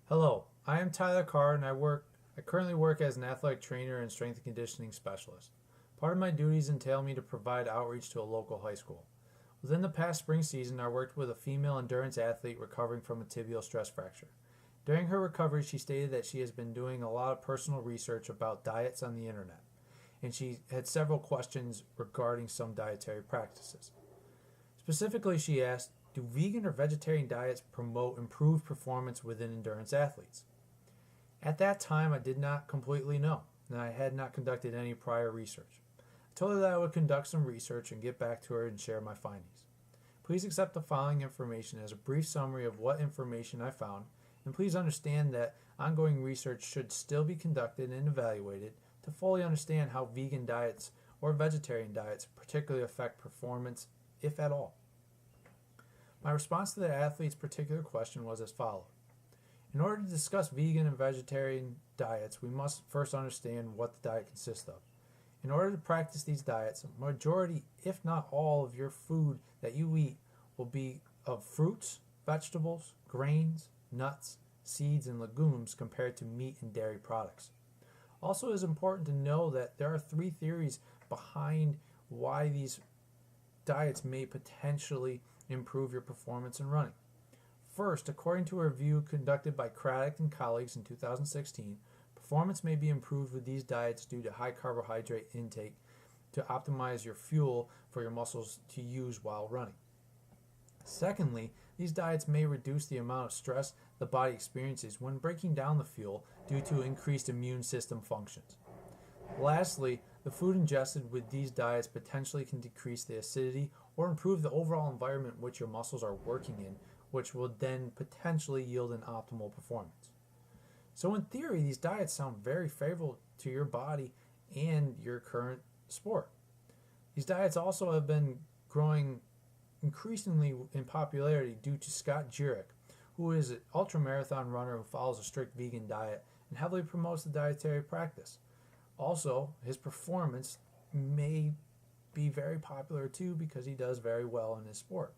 Hello, I am Tyler Carr and I currently work as an athletic trainer and strength and conditioning specialist. Part of my duties entail me to provide outreach to a local high school. Within the past spring season, I worked with a female endurance athlete recovering from a tibial stress fracture. During her recovery, she stated that she has been doing a lot of personal research about diets on the internet, and she had several questions regarding some dietary practices. Specifically, she asked, do vegan or vegetarian diets promote improved performance within endurance athletes? At that time, I did not completely know, and I had not conducted any prior research. I told her that I would conduct some research and get back to her and share my findings. Please accept the following information as a brief summary of what information I found, and please understand that ongoing research should still be conducted and evaluated to fully understand how vegan diets or vegetarian diets particularly affect performance, if at all. My response to the athlete's particular question was as follows. In order to discuss vegan and vegetarian diets, we must first understand what the diet consists of. In order to practice these diets, a majority, if not all, of your food that you eat will be of fruits, vegetables, grains, nuts, seeds, and legumes compared to meat and dairy products. Also, it is important to know that there are three theories behind why these diets may potentially improve your performance in running. First, according to a review conducted by Craddock and colleagues in 2016, performance may be improved with these diets due to high carbohydrate intake to optimize your fuel for your muscles to use while running. Secondly, these diets may reduce the amount of stress the body experiences when breaking down the fuel due to increased immune system functions. Lastly, the food ingested with these diets potentially can decrease the acidity or improve the overall environment which your muscles are working in, which will then potentially yield an optimal performance. So in theory, these diets sound very favorable to your body and your current sport. These diets also have been growing increasingly in popularity due to Scott Jurek, who is an ultramarathon runner who follows a strict vegan diet and heavily promotes the dietary practice. Also, his performance may be very popular too because he does very well in his sport.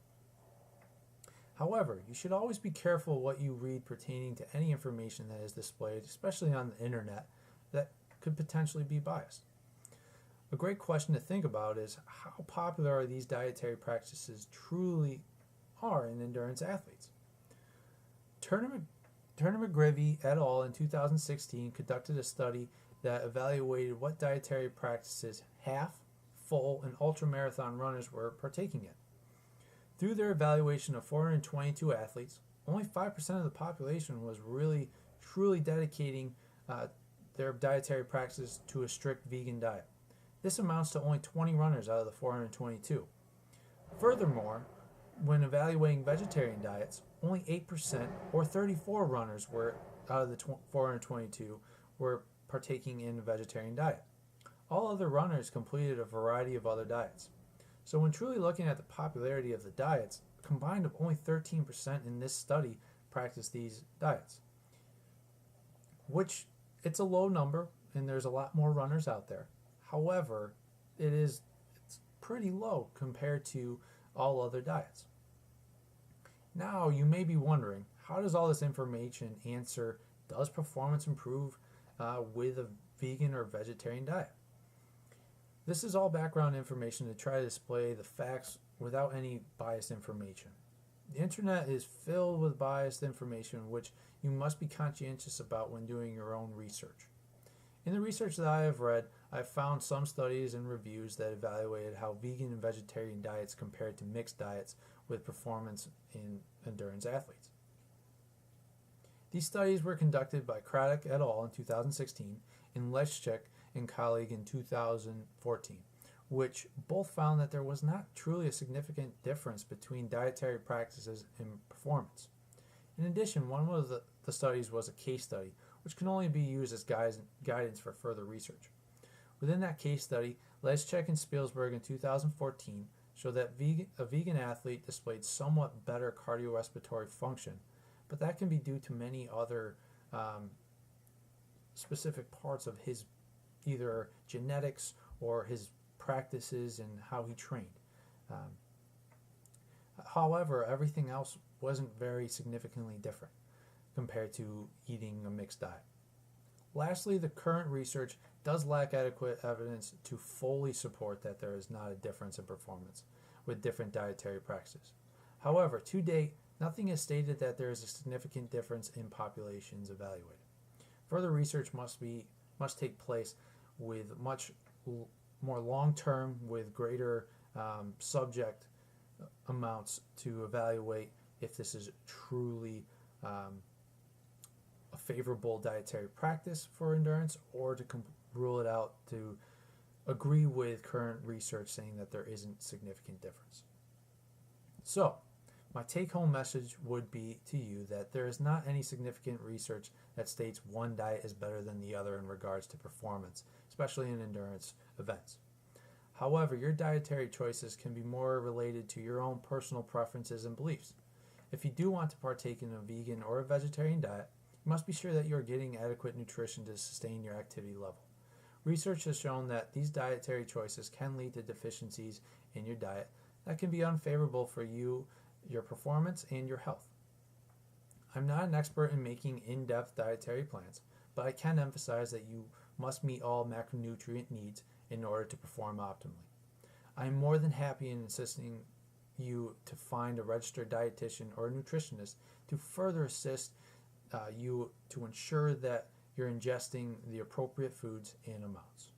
However, you should always be careful what you read pertaining to any information that is displayed, especially on the internet, that could potentially be biased. A great question to think about is how popular are these dietary practices truly are in endurance athletes? Turner McGreevy et al. In 2016 conducted a study that evaluated what dietary practices half, full, and ultramarathon runners were partaking in. Through their evaluation of 422 athletes, only 5% of the population was really truly dedicating their dietary practices to a strict vegan diet. This amounts to only 20 runners out of the 422. Furthermore, when evaluating vegetarian diets, only 8% or 34 runners were out of the 422 were partaking in a vegetarian diet. All other runners completed a variety of other diets. So when truly looking at the popularity of the diets, combined of only 13% in this study practice these diets, which it's a low number and there's a lot more runners out there. However, it's pretty low compared to all other diets. Now you may be wondering, how does all this information answer, does performance improve with a vegan or vegetarian diet? This is all background information to try to display the facts without any biased information. The internet is filled with biased information which you must be conscientious about when doing your own research. In the research that I have read, I have found some studies and reviews that evaluated how vegan and vegetarian diets compared to mixed diets with performance in endurance athletes. These studies were conducted by Craddock et al. In 2016 and Leschek and colleague in 2014, which both found that there was not truly a significant difference between dietary practices and performance. In addition, one of the studies was a case study, which can only be used as guidance for further research. Within that case study, Leschek and Spielsberg in 2014 showed that a vegan athlete displayed somewhat better cardiorespiratory function, but that can be due to many other specific parts of his either genetics or his practices and how he trained. However, everything else wasn't very significantly different. compared to eating a mixed diet. Lastly, the current research does lack adequate evidence to fully support that there is not a difference in performance with different dietary practices. However, to date, nothing has stated that there is a significant difference in populations evaluated. Further research must take place with much more long-term, with greater subject amounts to evaluate if this is truly a favorable dietary practice for endurance, or to rule it out, to agree with current research saying that there isn't significant difference. So, my take-home message would be to you that there is not any significant research that states one diet is better than the other in regards to performance, especially in endurance events. However, your dietary choices can be more related to your own personal preferences and beliefs. If you do want to partake in a vegan or a vegetarian diet, you must be sure that you are getting adequate nutrition to sustain your activity level. Research has shown that these dietary choices can lead to deficiencies in your diet that can be unfavorable for you, your performance, and your health. I'm not an expert in making in-depth dietary plans, but I can emphasize that you must meet all macronutrient needs in order to perform optimally. I am more than happy in assisting you to find a registered dietitian or a nutritionist to further assist you to ensure that you're ingesting the appropriate foods and amounts.